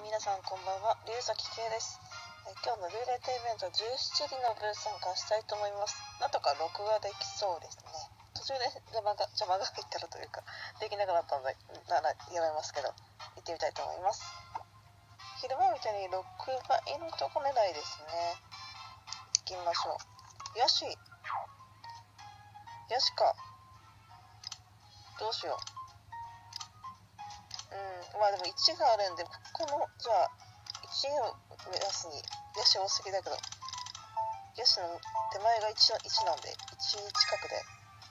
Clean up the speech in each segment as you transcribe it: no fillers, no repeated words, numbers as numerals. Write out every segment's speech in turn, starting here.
皆さんこんばんは、龍崎圭です。今日のルーレットイベント17時の部参加したいと思います。なんとか録画できそうですね。途中で邪魔が入ったらというか、できなくなったので、ならやめますけど、行ってみたいと思います。昼間みたいに6倍のとこ狙いですね。行きましょう。よしか。どうしよう。まあでも1があるんで、この、じゃあ、1を目指すに、ヤシ多すぎだけど、ヤシの手前が 1なんで、1近くで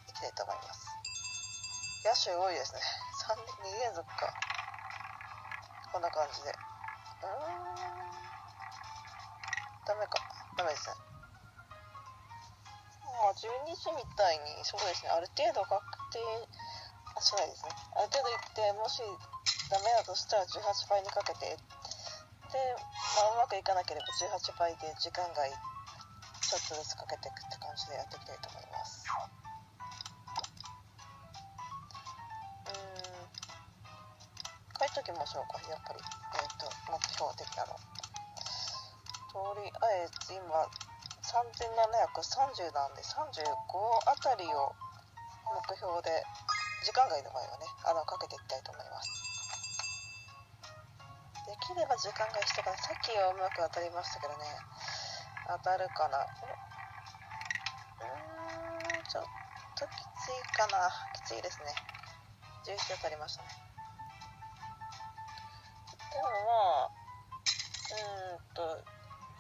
いきたいと思います。ヤシ多いですね。2連続か。こんな感じで。ダメですね。まあ、12時みたいに、そうですね、ある程度確定しないですね。ある程度いって、もしダメだとしたら18倍にかけて、で、うまくいかなければ18倍で時間外ちょっとずつかけていくって感じでやっていきたいと思います。書いときましょうか、やっぱり。目標的なの。とりあえず今、3730なんで、35あたりを目標で、時間外の場合はね、かけていきたいと思います。できれば時間外してから、さっきはうまく当たりましたけどね、当たるかな。ちょっときついかな。きついですね。11当たりましたね。でもまあ、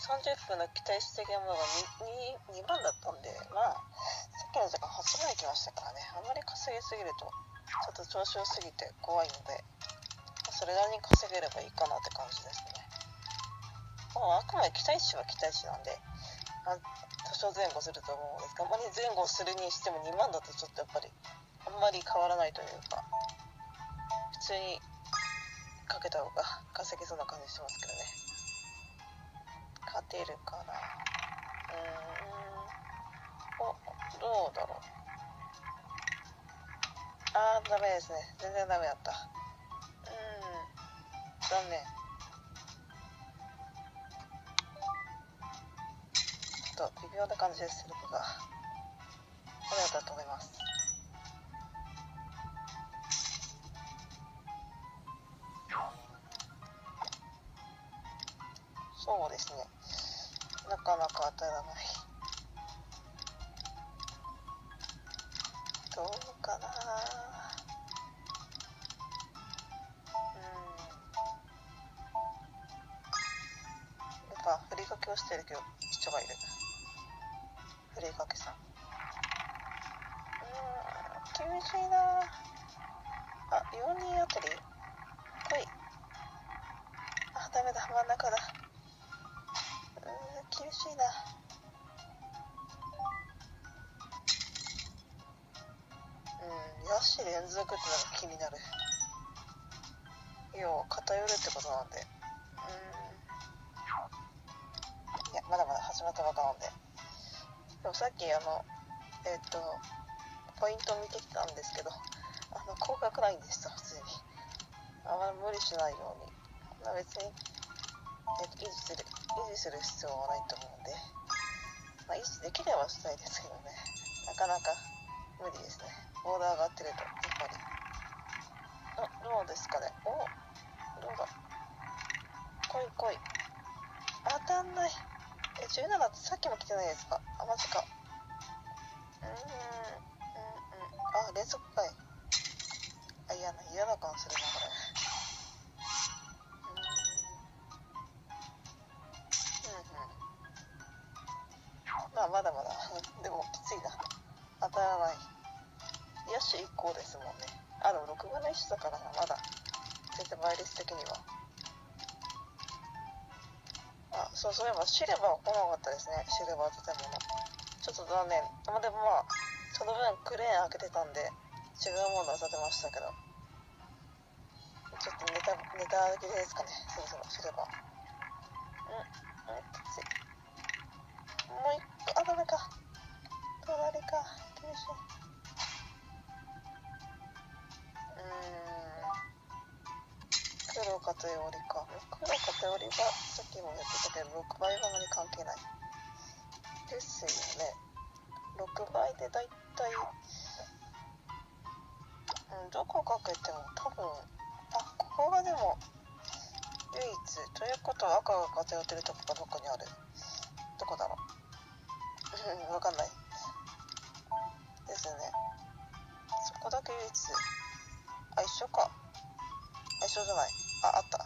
30分の期待値的なものが 2番だったんで、まあ、さっきの時間8番いきましたからね、あまり稼ぎすぎると、ちょっと調子良すぎて怖いので、それなりに稼げればいいかなって感じですね。まあ、あくまで期待値は期待値なんで、多少前後すると思うんですが、あまり前後するにしても2万だとちょっとやっぱり、あんまり変わらないというか、普通にかけた方が稼げそうな感じしますけどね。勝てるかな。どうだろう。ダメですね。全然ダメだった。残念。ちょっと微妙な感じです、僕が。これだったと思います。そうですね。なかなか当たらない。どうかな。やっぱふりかけをしてる人がいる。ふりかけさん。厳しいな。4人あたり来い。ダメだ、真ん中だ。厳しいな。ヤシ連続ってのが気になる。要は偏るってことなんで。いや、まだまだ始まったばかなんで。でもさっきポイント見てきたんですけど、高額ないんですよ、普通に。あまり無理しないように。別に、維持する必要はないと思うんで、維持できればしたいですけどね。なかなか無理ですね。ボーダーが合ってると、やっぱり。どうですかね。どうだ。来い。当たんない。17ってさっきも来てないですか。マジか。連続かい。嫌な感するな、これ。まだまだ。でも、きついな。当たらない。ヤシ1個ですもんね。でも6分の1だからな、まだ。全然倍率的には。そういえばシルバーは来なかったですね。シルバー建物。ちょっと残念。でもその分クレーン開けてたんで、違うものを当てましたけど。ちょっとネタ切れですかね。そろそろシルバー。きつい。もう一個、ダメか。隣か。厳しい。黒黒偏りか。黒偏りはさっきも言ってたけど6倍はあまり関係ないですよね。6倍でだいたい、どこかけても多分、ここがでも唯一ということは赤が偏ってるとこがどこにある？どこだろうわかんないですね。そこだけ唯一。一緒か。一緒じゃない。あった。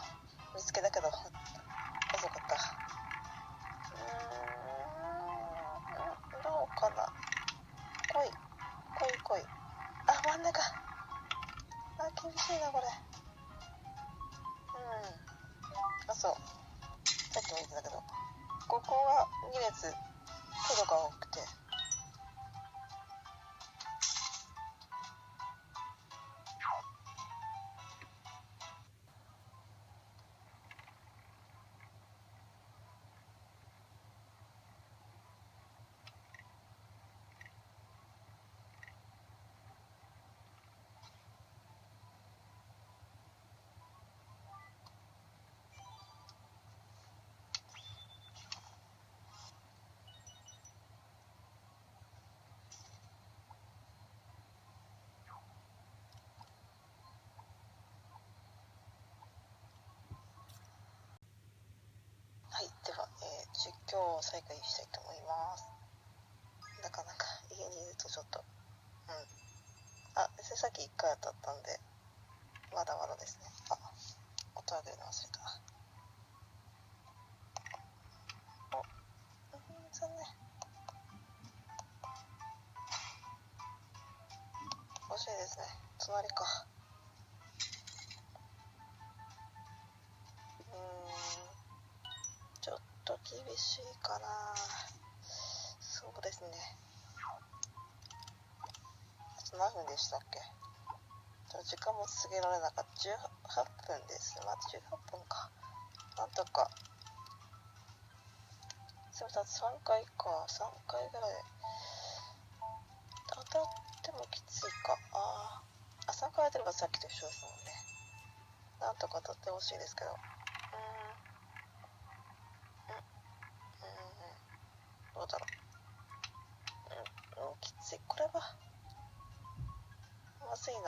見つけたけど遅かった。どうかな。来い。真ん中。厳しいなこれ。そう。さっきも言ってたけど、ここは2列黒が多くて。はい、では、実況を再開したいと思います。なかなか家にいるとちょっと、さっき1回当たったんで、まだまだですね。音上げるの忘れた。残念。惜しいですね。隣か。ちょっと厳しいかな。そうですね。何分でしたっけ？時間も過ぎられなかった。18分です。まだ18分か。なんとか。すみません、3回か。3回ぐらい。当たってもきついか。3回当てればさっきと一緒ですもんね。なんとか当たってほしいですけど。どうだろう。きつい。これは。まずいな。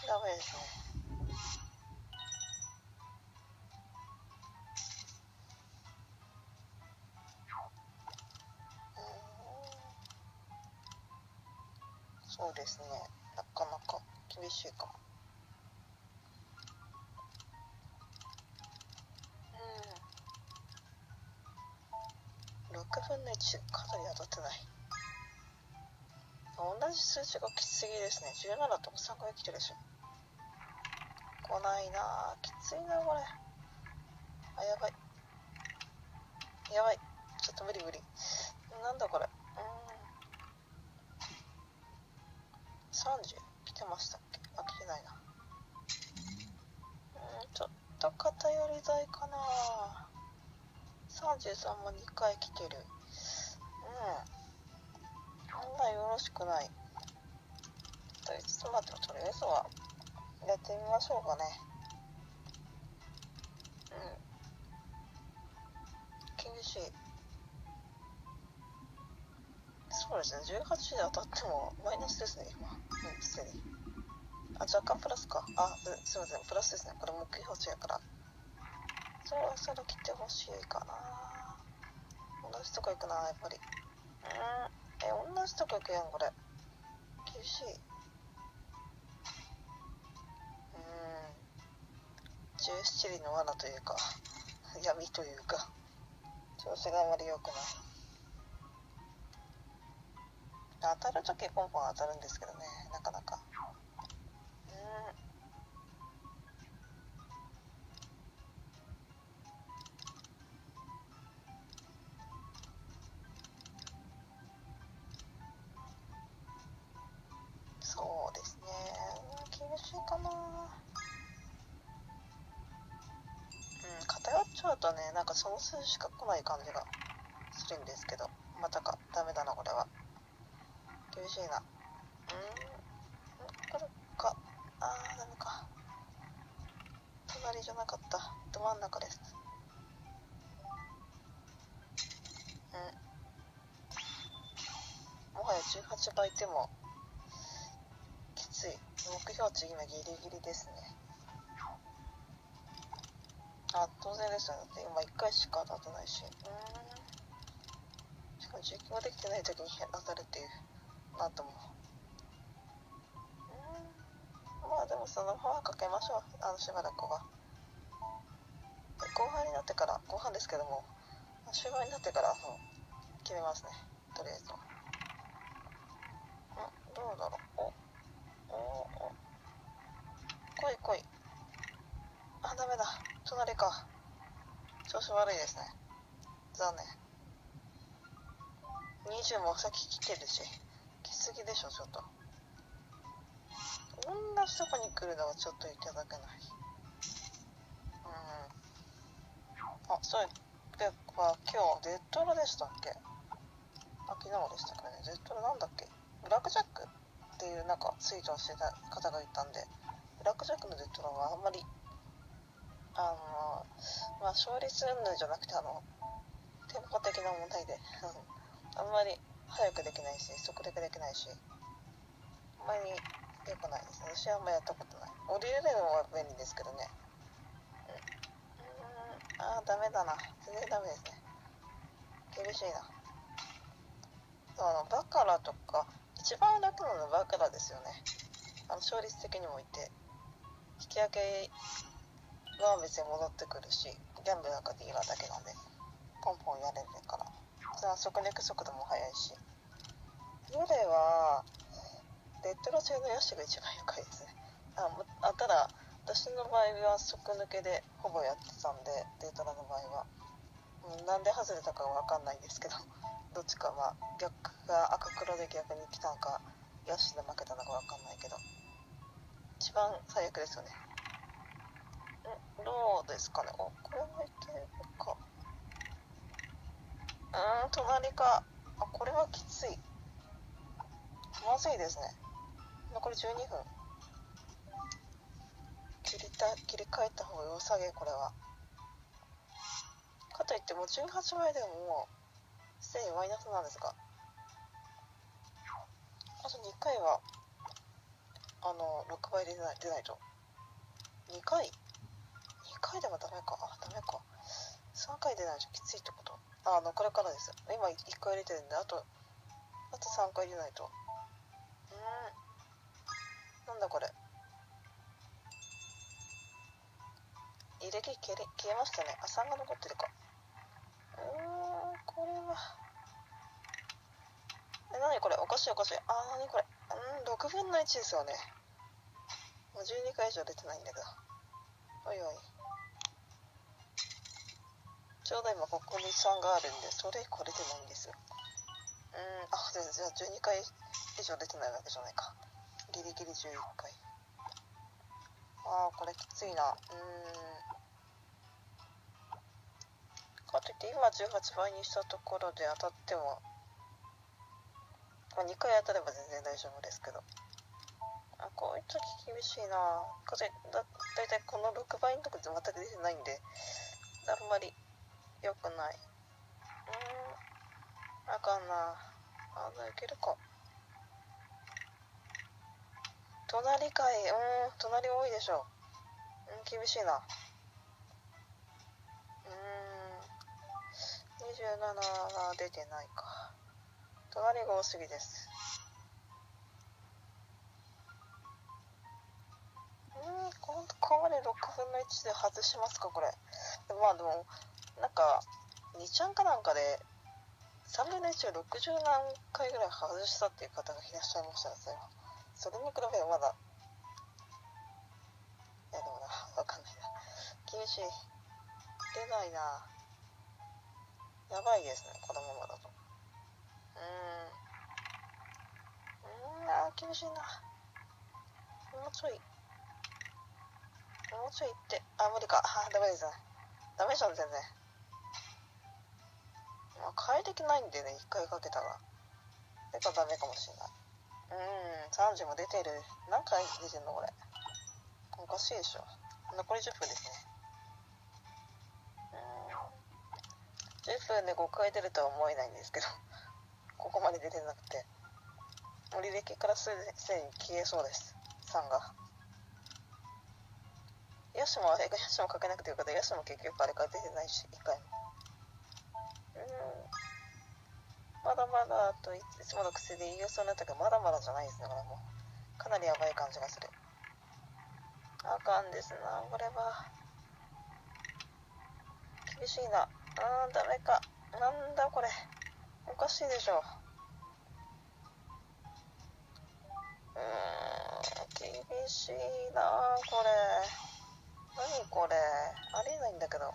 ダメですね。そうですね。なかなか厳しいかも。6分の1、かなり当たってない。同じ数字がきつすぎですね。17とも3回来てるでしょ。来ないなぁ。きついなこれ。やばい。ちょっと無理。なんだこれ。30来てましたっけ？来てないな。ちょっと偏り剤かな。33も2回来てる。こんなよろしくない。ちょっと待って、とりあえずはやってみましょうかね。厳しい。そうですね、18で当たってもマイナスですね、今。すでに。若干プラスか。すいません、プラスですね。これ目標値やから。そろそろ来てほしいかな。同じとこ行くな、やっぱり。同じとこ行くやん、これ。厳しい。17輪の罠というか、闇というか、調子があまり良くない。当たるときポンポン当たるんですけどね、なかなか。そうですね、厳しいかな。偏っちゃうとね、なんかその数しか来ない感じがするんですけど、またか、ダメだな、これは。厳しいな。なかった。ど真ん中です。もはや18倍でもきつい。目標値今ギリギリですね。当然ですよ。だって今1回しか当たってないし。しかも実況ができてない時に当たるっていう。なんとも。まあでもそのままかけましょう。しばらくは。後半になってから、後半ですけども、終盤になってから決めますね。とりあえずは。どうだろう。来い来い。ダメだ。隣か。調子悪いですね。残念。20も先来てるし。来すぎでしょ、ちょっと。同じとこに来るのはちょっといただけない。そうでは今日デッドロでしたっけ？昨日でしたかね。デッドロなんだっけ？ブラックジャックっていうなんかツイートをしてた方がいたんで、ブラックジャックのデッドロはあんまり勝率云々じゃなくてテンポ的な問題であんまり早くできないし、速度できないし、あんまり良くないですね。私はあんまやったことない。降りれるのは便利ですけどね。ダメだな。全然ダメですね。厳しいな。バカラとか、一番楽なのはバカラですよね。勝率的にもいて、引き分けは別に戻ってくるし、ギャンブルなんかディーラーだけなんで、ポンポンやれるから。それは速力速度も速いし。ヨレは、デッドロ製のヤシが一番良いですね。ただ、私の場合は速抜けでほぼやってたんで、デートラの場合は。なんで外れたかは分かんないですけど、どっちか逆が赤黒で逆に来たのか、ヤシで負けたのか分かんないけど、一番最悪ですよね。どうですかね。これはいけるか。隣か。これはきつい。まずいですね。残り12分。切り替えた方が良さげ、これは。かといってもう18倍でももうすでにマイナスなんですが、あと2回は6倍で出ないと。2回でもダメか。ダメか。3回出ないときついってこと。これからです。今1回入れてるんで、あと3回出ないと。なんだこれ。履歴消えましたね。3が残ってるか。これは。何これ。おかしい。何これ。6分の1ですよね。もう12回以上出てないんだけど。おいおい。ちょうど今ここに3があるんで、それ以降出てないんですよ。じゃあ12回以上出てないわけじゃないか。ギリギリ11回。これきついな。かといって今18倍にしたところで当たっても、2回当たれば全然大丈夫ですけど。こういう時厳しいな。だいたいこの6倍のとこで全く出てないんで、あんまり良くない。あかんな。いけるか。隣かい。隣多いでしょ。厳しいな。27は出てないか。隣が多すぎです。ここまで6分の1で外しますか、これ。でもなんか、2ちゃんかなんかで、3分の1を60何回ぐらい外したっていう方がいらっしゃいましたね、それに比べてまだ、でもわかんないな。厳しい。出ないな。やばいですね、このままだと。厳しいな。もうちょい行って。無理か。ダメですね。ダメじゃん、全然。変えてきないんでね、1回かけたら。だからダメかもしれない。30も出てる。何回出てんのこれ。おかしいでしょ。残り10分ですね。10分で5回出るとは思えないんですけど、ここまで出てなくて、もう履歴からすでに消えそうです、3が。ヤシもかけなくてよかった。ヤシも結局あれから出てないし、1回も。まだまだといつもの癖で言い予想になったけど、まだまだじゃないですね、これもう。かなりやばい感じがする。あかんですな、これは。厳しいな。ダメか。なんだこれ。おかしいでしょ。厳しいな、これ。何これ。ありえないんだけど。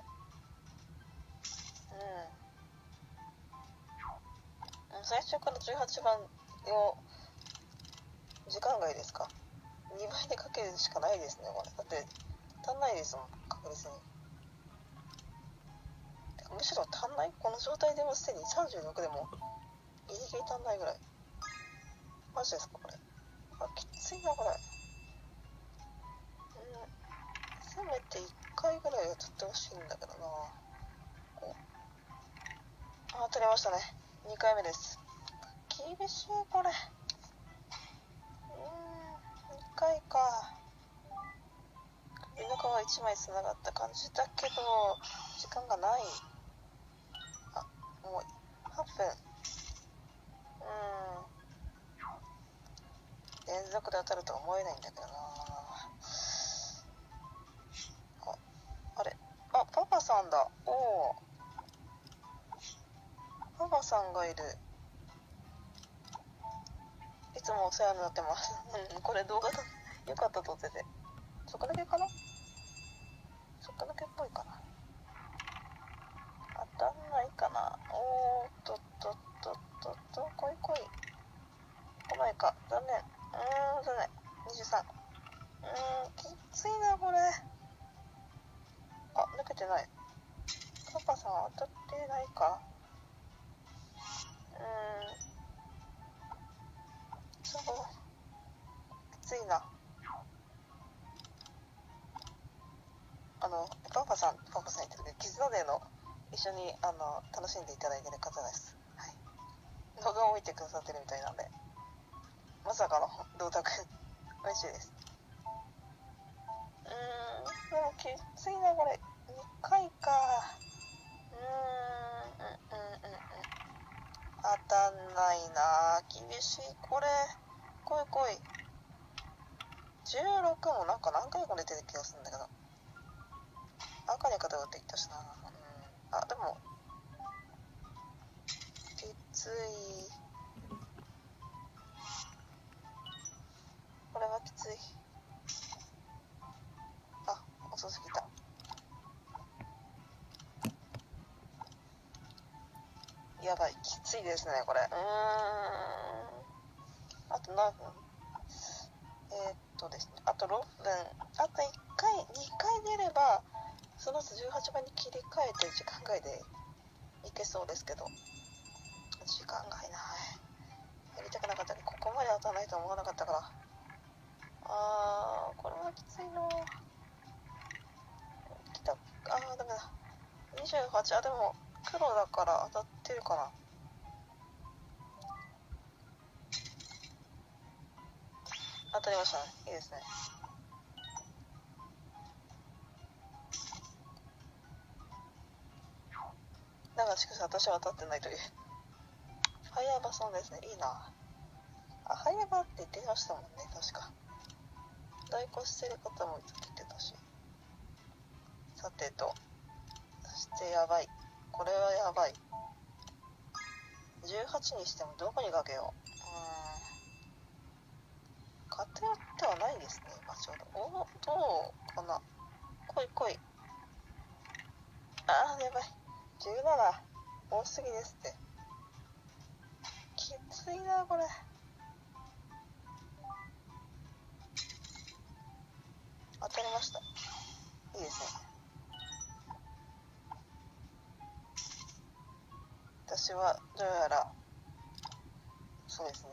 最初から18番を時間外ですか。2倍でかけるしかないですね、これ。だって、足んないですもん、確実に。むしろ足んない。この状態でもすでに36でも、ギリギリ足んないぐらい。マジですか、これ。きついな、これ。せめて1回ぐらいは取ってほしいんだけどな。取れましたね。2回目です。厳しい、これ。2回か。首の皮1枚つながった感じだけど、時間がない。もう8分。連続で当たるとは思えないんだけどな。あれ、パパさんだ。パパさんがいる。いつもお世話になってます。これ動画だ。よかった撮ってて。そこだけかな。そこだけっぽいかな。当たんないかな。来い。来ないか。残念。残念。23。きついな、これ。抜けてない。パパさん当たってないか。そう。きついな。パパさん言ってるけど、絆デーの一緒に楽しんでいただいてる方です。はい。動画を見てくださってるみたいなんで、まさかの同卓嬉しいです。でもきついな、これ。2回か。当たんないな。厳しい、これ。来い。16もなんか何回も出てる気がするんだけど。赤に肩打っていったしな。でも、きつい。これはきつい。遅すぎた。やばい、きついですね、これ。あと何分ですね、あと6分。あと1回、2回出れば、その後18番に切り替えて時間外でいけそうですけど、時間外な。やりたくなかったけど、ここまで当たらないと思わなかったから。これはきついな。来た。ダメだ。28。でも、黒だから当たってるかな。当たりましたね。いいですね。だがしかし私は当たってないという。ハイヤーバさんですね。いいな。ハイヤーバって言ってましたもんね、確か。代行してる方も言ってたし。さてと。そしてやばい。これはやばい。18にしてもどこにかけよう。偏ってはないですね、今ちょうど。どうかな。来い。やばい。17。多すぎですって。きついな、これ。当たりました。いいですね。私はどうやら、そうですね。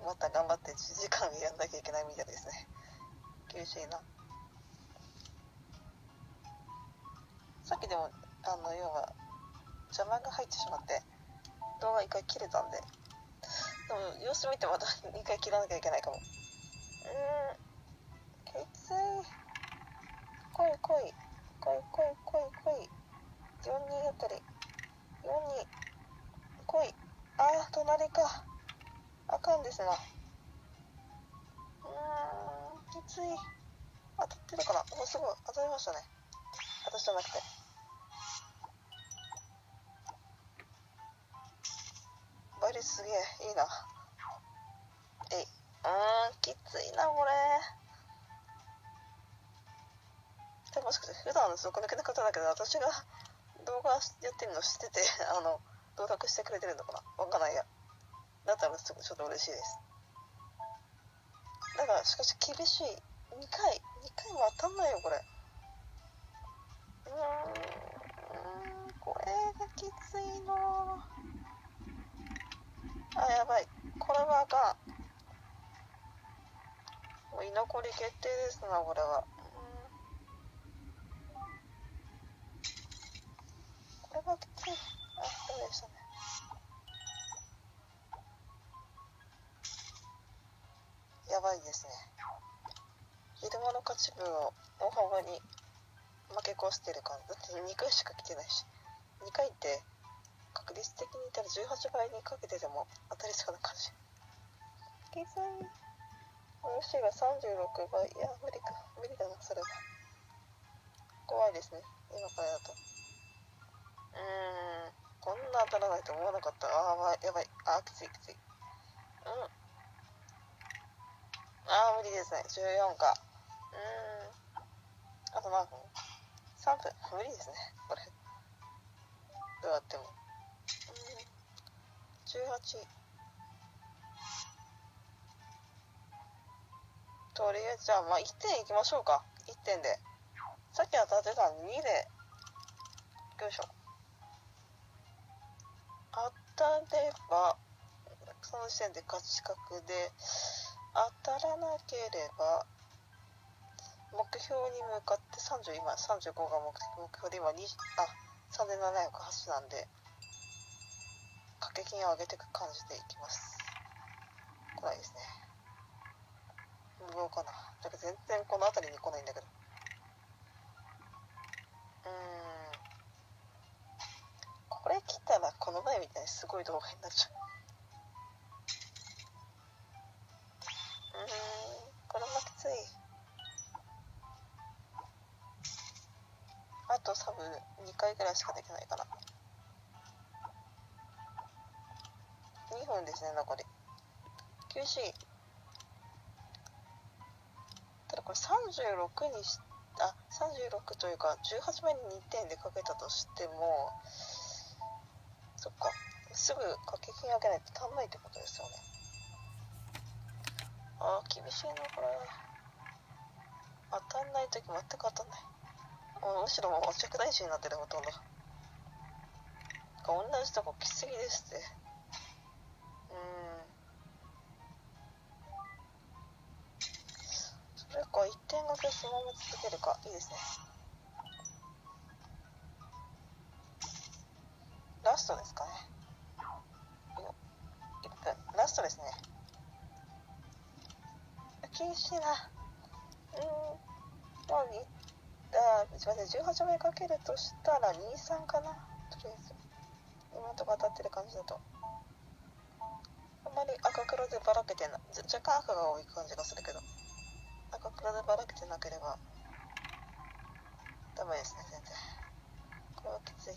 また頑張って1時間やんなきゃいけないみたいですね。厳しいな。さっきでも、要は、邪魔が入ってしまって動画1回切れたんで、でも様子見てまた2回切らなきゃいけないかも。きつい。来い来い来い来い来い来い。42あたり42来い。隣か。あかんですな。きつい。当たってるかな。すごい当たりましたね。私じゃなくて。倍率すげえいいな。きついなこれ。でもしかして普段底抜けな方だけど、私が動画やってるの知ってて動画してくれてるのかな、わかんないや。だったらちょっと嬉しいです。だからしかし厳しい。2回も当たんないよこれ。これがきついの。やばい、これはあかん。もう居残り決定ですなこれは。これはきつい。ダメでしたね。やばいですね。昼間の勝ち分を大幅に負け越してる感じ。だって2回しか来てないし、2回って確率的に言ったら18倍にかけてでも当たりそうな感じ。きつい。MC が36倍。いや無理だなそれは。怖いですね今からだと。こんな当たらないと思わなかった。やばい。きつい。無理ですね。14か。あと何分 ?3 分。無理ですねこれ。どうやっても。18。とりあえずじゃあ1点いきましょうか。1点で。さっき当たってたんで2で。よいしょ。当たればその時点で勝ち確で、当たらなければ目標に向かって今35が目標で、今3708なんで掛け金を上げていく感じでいきます。来ないですね。無謀かな。だから全然この辺りに来ないんだけど。これ切ったらこの前みたいにすごい動画になっちゃう。これもきつい。あと多分2回ぐらいしかできないかな。2分ですね残り。厳しい。ただこれ36に36というか18倍に2点でかけたとしても、そっか、すぐ掛け金上げないと足んないってことですよね。厳しいなこれ。当たんない時全く当たんない。むしろもう着大師になってるほとんど。同じとこ来すぎですって。それか1点掛けそのまま続けるか。いいですね。ラストですかね。1分ラストですね。厳しいな。すいません、18倍かけるとしたら23かな。とりあえず今のとこ当たってる感じだと、あんまり赤黒でばらけてな若干赤が多い感じがするけど、赤黒でばらけてなければダメですね全然。これはきつい。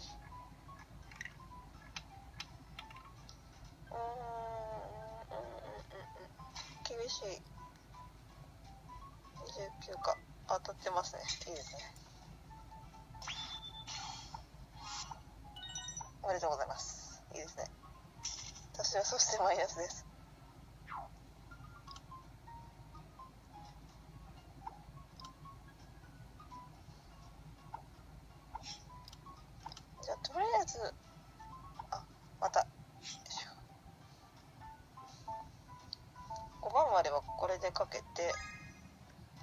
厳しい。29か。当たってますね。いいですね。おめでとうございます。いいですね。私はそしてマイナスです。じゃあとりあえずまた5番まではこれでかけて、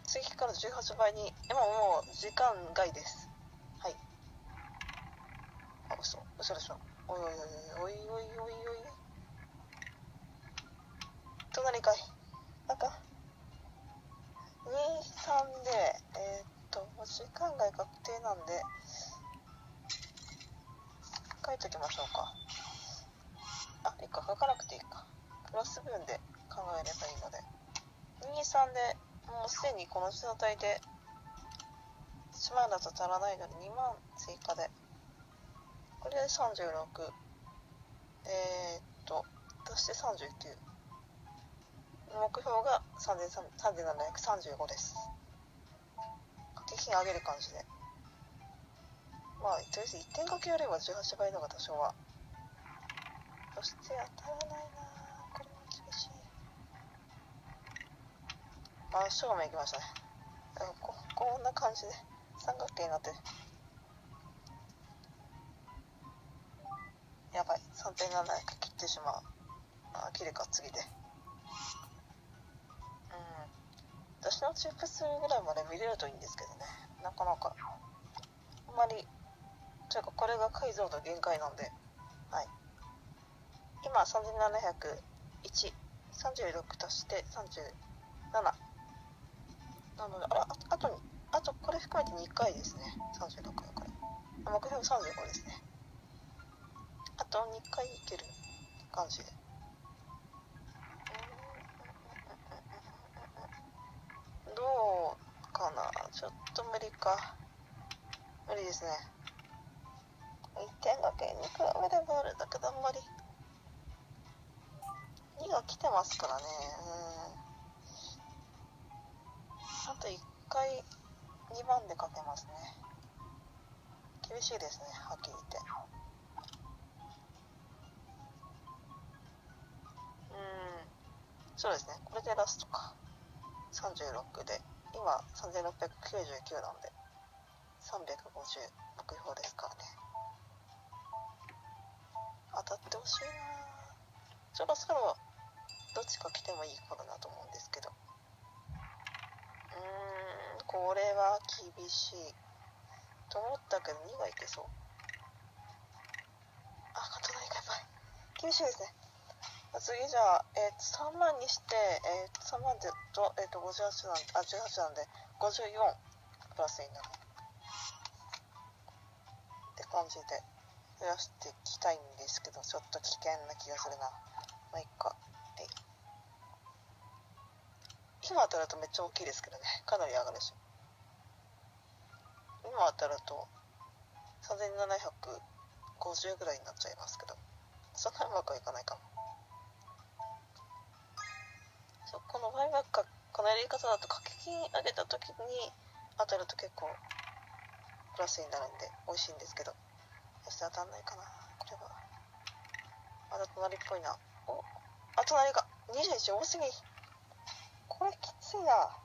次から18倍にもう時間外です。はい。嘘でしょ。おいおいおいおいおいおいおい。隣かい。なんか23でもう時間外確定なんで書いときましょうか。いいか、書かなくていいか。プラス分で考えればいいので、23でもうすでにこの状態で1万だと足らないので2万追加で、これで36、足して39、目標が3735です。掛け金上げる感じで、まあとりあえず1点掛けよりは18倍のが多少は。そして当たらないな、これも厳しい。正面行きましたね。こんな感じで三角形になってる。やばい、3.7 切ってしまう。切るか次で。私のチップスぐらいまで見れるといいんですけどね、なかなかあんまり、というかこれが解像度限界なんで、はい、今3701、36足して37なので、あとこれ含めて2回ですね。36だから、目標35ですね。あと2回いける感じで。どうかな、ちょっと無理か。無理ですね。1点掛けに比べればあるんだけど、あんまり2が来てますからね。あと1回2番でかけますね。厳しいですね、はっきり言って。そうですね、これでラストか。36で、今3699なんで、350目標ですからね。当たってほしいな。そろそろどっちか来てもいい頃だと思うんですけど。これは厳しいと思ったけど2がいけそう。隣がやばい。厳しいですね。次じゃあ、3万にして、3万でと、58なんで、18なんで、54プラスになる。って感じで、増やしていきたいんですけど、ちょっと危険な気がするな。まあ、いっか。今当たるとめっちゃ大きいですけどね。かなり上がるでしょ。今当たると、3750ぐらいになっちゃいますけど、そんなうまくはいかないかも。このバイバック、このやり方だと掛け金上げた時に当たると結構プラスになるんで美味しいんですけど、そして当たんないかな、これは。まだ隣っぽいな。隣が21多すぎ。これきついな。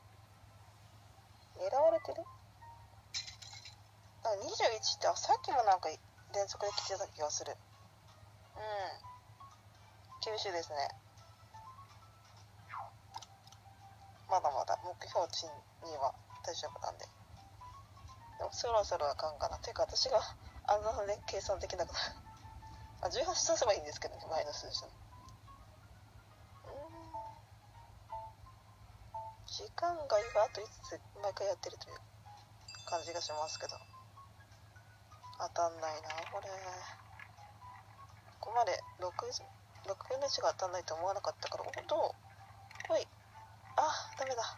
狙われてる。21ってさっきもなんか連続で来てた気がする。厳しいですね。まだまだ目標値には大丈夫なんで。でもそろそろあかんかな。ていうか私があんなので計算できなくなる。18足せばいいんですけどね、前の数字の。時間外はあと5つ毎回やってるという感じがしますけど、当たんないな、これ。ここまで6分の1が当たんないと思わなかったから、どうほい。ダメだ。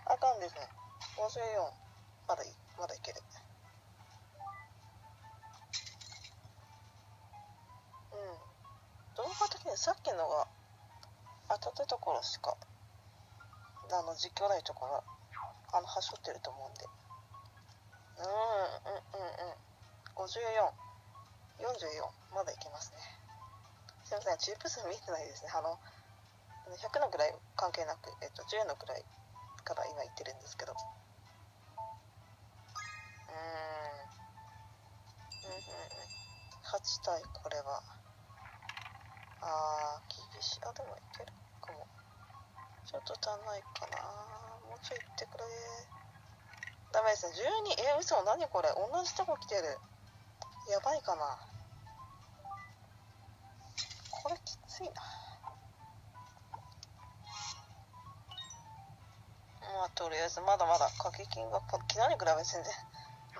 あかんですね。54。まだいける。動画的にはさっきのが当たったところしか、実況ないところ、はしょってると思うんで。54。44。まだいけますね。すいません、チップ数見てないですね。100の位関係なく、10の位から今言ってるんですけど。8対これは。厳しい。でもいけるかも。ちょっと足んないかな。もうちょいいってくれ。ダメですね。12。嘘、何これ。同じとこ来てる。やばいかな。これきついな。まあとりあえずまだまだ掛け金が昨日に比べ全然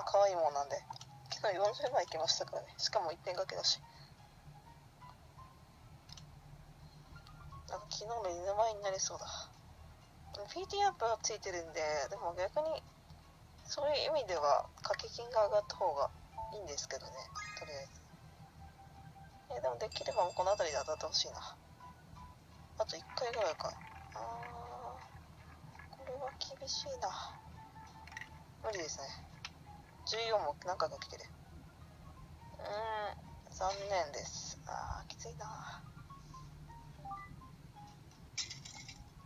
可愛いもんなんで、昨日40万いきましたからね。しかも1点掛けだし、なんか昨日の2倍になりそうだ。 PT アップがついてるんで、でも逆にそういう意味では掛け金が上がった方がいいんですけどね。とりあえずでもできればこの辺りで当たってほしいな。あと1回ぐらいか。これは厳しいな。無理ですね。14も何回か来てる。残念です。きついな。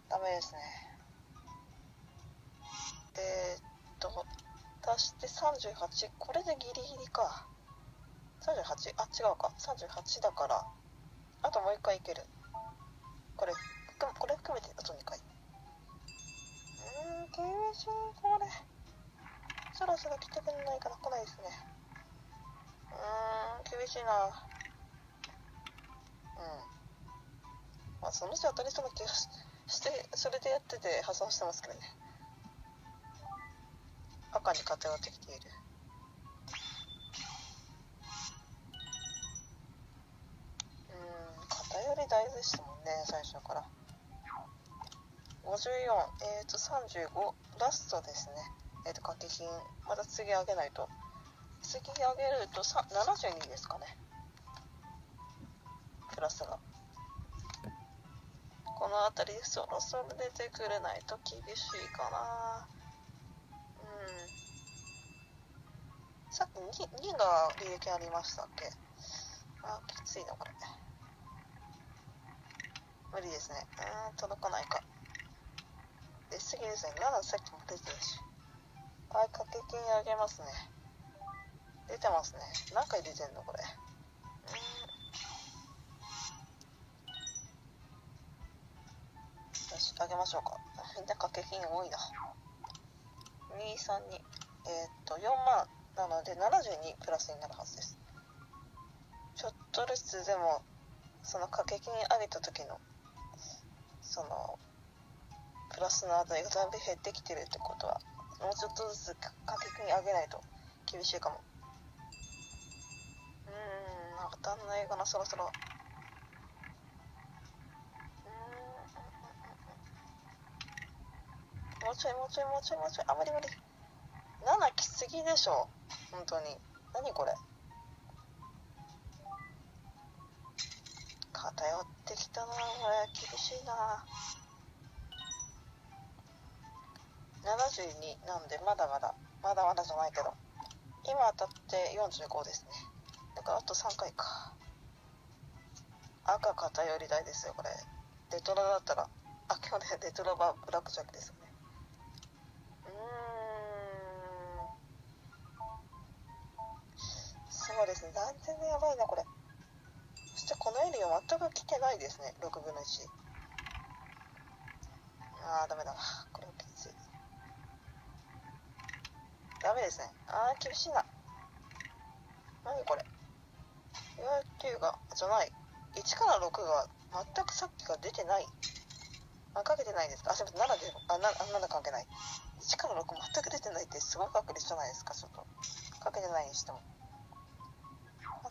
ダメですね。足して38、これでギリギリか。38、違うか。38だから、あともう1回いける。これ含めてあと2回。厳しい、これ。そろそろ来てくんないかな。来ないですね。厳しいな。まあ、その人当たりそうな気がして、それでやってて破産してますけどね。赤に偏ってきている。偏り大事でしたもんね、最初から。54、35、ラストですね。掛け金、また次上げないと。次上げると72ですかね。プラスが。この辺りそろそろ出てくれないと厳しいかな。さっき 2が利益ありましたっけ。きついなこれ。無理ですね。届かないか。出過ぎですね。7さっきも出てるし。掛け金上げますね。出てますね。何回出てんのこれ。よし、上げましょうか。みんな掛け金多いな。232。4万なので72プラスになるはずです。ちょっとずつでも、その掛け金上げた時の、その、プラスの値がだいぶ減ってきてるってことは、もうちょっとずつ掛け金上げないと厳しいかも。当たんないかな、そろそろ。もうちょい。あ、無理。7きすぎでしょ。本当に。何これ。偏ってきたな、これ。厳しいな。72なんで、まだまだじゃないけど。今当たって45ですね。だからあと3回か。赤偏り台ですよ、これ。デトラだったら、今日ね、デトラはブラックジャックですよね。そうですね、断然やばいな、これ。そしてこのエリア全く来てないですね、6分の1。ダメだな。これはきつい。ダメですね。厳しいな。何これ。9が、じゃない。1から6が全くさっきが出てない。かけてないですか。すいません、7で、7関係ない。1から6全く出てないってすごい確率じゃないですか、ちょっと。かけてないにしても。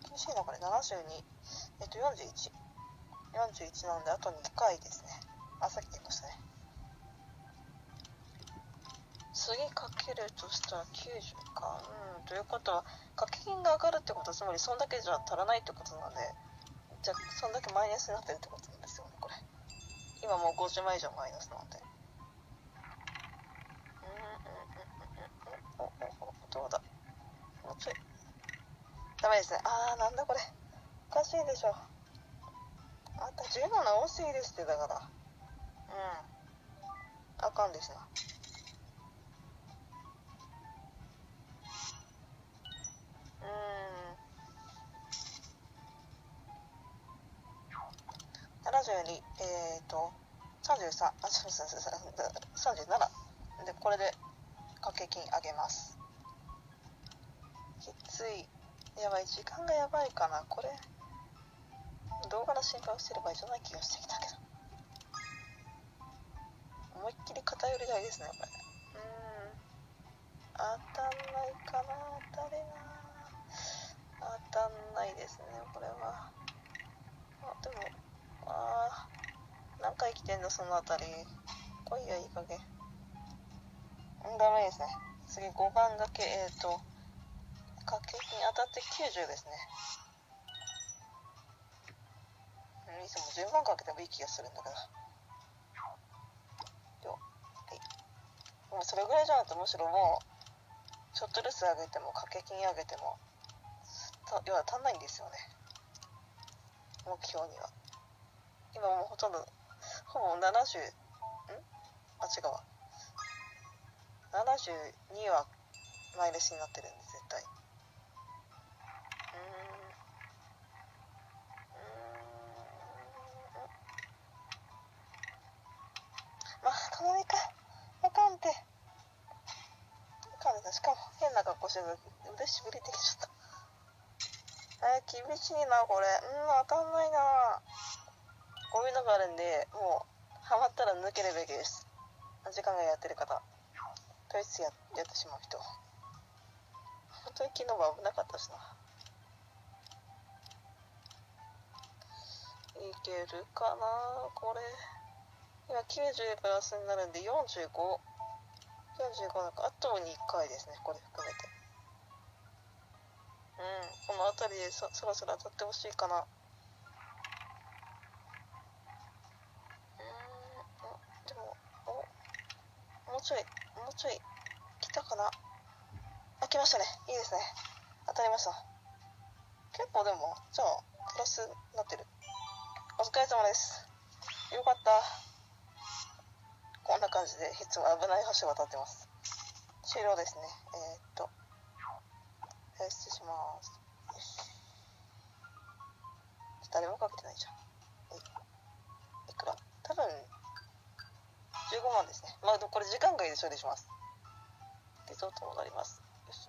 厳しいな、これ。72。41。41なんで、あと2回ですね。さっき言いましたね。次かけるとしたら90か。ということは、掛け金が上がるってことは、つまりそんだけじゃ足らないってことなんで、じゃあ、そんだけマイナスになってるってことなんですよね、これ。今もう50万以上マイナスなんで。どうだ。もうちょい。ダメですね。なんだこれ。おかしいでしょ。17惜しいですって、だから。あかんですな。72、33、37。で、これで掛け金上げます。きつい。やばい、時間がやばいかな。これ動画の心配をしてる場合じゃない気がしてきたけど、思いっきり偏りたいですねこれ。当たんないかな。当たれな。当たんないですねこれは。でも何回来てんだそのあたり。来いやいい加減。ダメですね。次5番掛け、掛け金当たって90ですね。いつも10番かけてもいい気がするんだけど。もうそれぐらいじゃなくて、むしろもうちょっとずつ上げても掛け金上げても要は足んないんですよね、目標には。今もうほとんどほぼ70違うわ、72はマイナスになってるんで絶対。かなりかあかんって。しかも変な格好してる。腕しびれてきちゃった。厳しいなこれ。当たんないな。こういうのがあるんで、もうハマったら抜けるべきです。時間がやってる方、とりあえずやってしまう人、本当に昨日は危なかったしな。いけるかなこれ。今90プラスになるんで45なんかあと2回ですね、これ含めて。この辺りでそろそろ当たってほしいかな。でももうちょい来たかな。来ましたね。いいですね、当たりました。結構でもじゃあプラスになってる。お疲れ様です。よかった。こんな感じでいつも危ない橋渡ってます。終了ですね。失礼します。よし。誰もかけてないじゃん。いくら？多分15万ですね。これ時間外で処理します。リゾート戻ります。よし。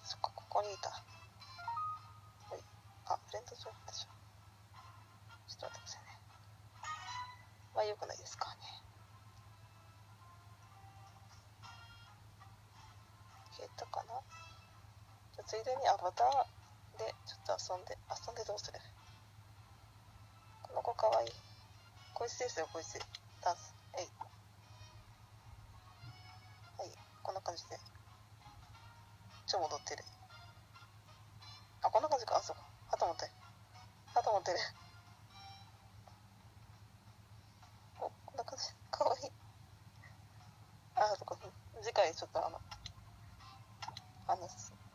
そっか、ここにいた。フレンド情報でしょ。ちょっと待ってくださいね。良くないですかね。消えたかな。じゃついでにアバターでちょっと遊んでどうする。この子かわいい。こいつですよ、こいつ。ダンス。こんな感じで。超踊ってる。こんな感じか。そうか。旗持ってる。こんな感じ。かわいい。そうか。次回ちょっと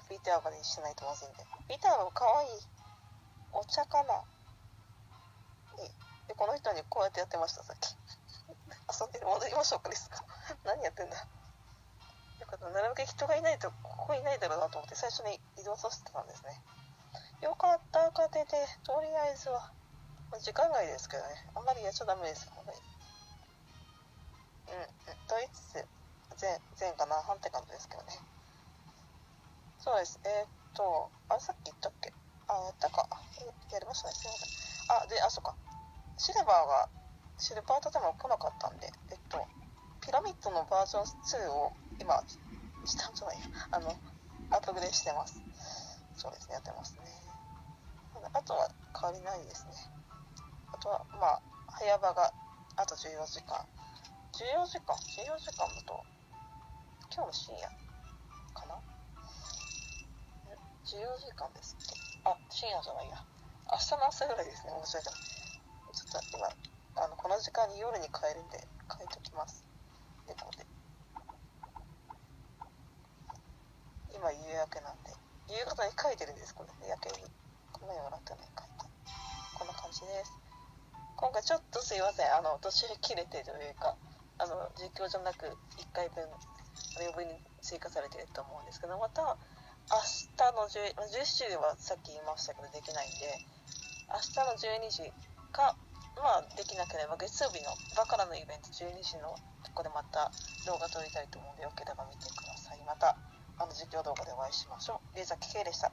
VTR までにしないとまずいんで。VTR もかわいい。お茶かな。で、この人にこうやってやってました、さっき。遊んでる。戻りましょうかですか。何やってんだ。よかった。なるべく人がいないと、ここいないだろうなと思って最初に移動させてたんですね。よかった、勝てて。とりあえずは。時間外ですけどね。あんまりやっちゃダメです。ドイツ前かな半って感じですけどね。そうです。さっき言ったっけ。やったか。やりましたね。すいません。そうか。シルバーとでも来なかったんで、ピラミッドのバージョン2を今、したんじゃないアップグレードしてます。そうですね、やってますね。あとは変わりないですね。あとは、早場があと14時間。14時間だと、今日の深夜かな。14時間ですって。深夜じゃないや。明日の朝ぐらいですね、申し訳ない。ちょっと今、この時間に夜に帰るんで、帰っときます。で、今夕焼けなんで、夕方に書いてるんです、これ。夜景に。このような手に書いた。こんな感じです。今回ちょっとすいません。途中で切れてというか、実況じゃなく1回分、余分に追加されてると思うんですけど、また、明日の17時はさっき言いましたけどできないんで、明日の12時か、できなければ月曜日のバカラのイベント12時のとこでまた動画撮りたいと思うんで、よければ見てください。また実況動画でお会いしましょう。龍崎圭でした。